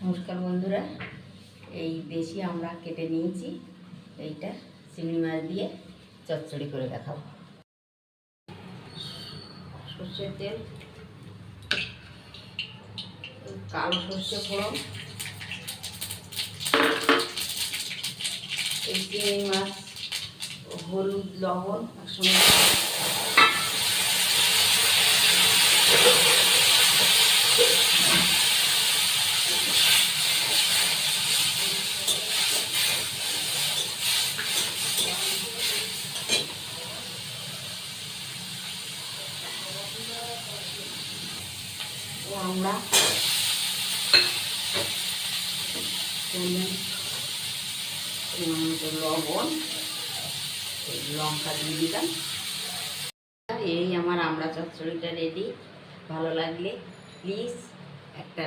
নমস্কার বন্ধুরা, এই দেশি আমরা কেটে নিয়েছি। এইটা চিংড়ি মাছ দিয়ে চচ্চড়ি করে দেখাবো। সর্ষের তেল, কালো সর্ষে ফোড়ন, এই চিংড়ি মাছ, হলুদ লবণ একসঙ্গে, আমরা লবণ, লঙ্কা দিয়ে দিলাম। এই আমার আমরা চচ্চড়িটা রেডি। ভালো লাগলে প্লিজ একটা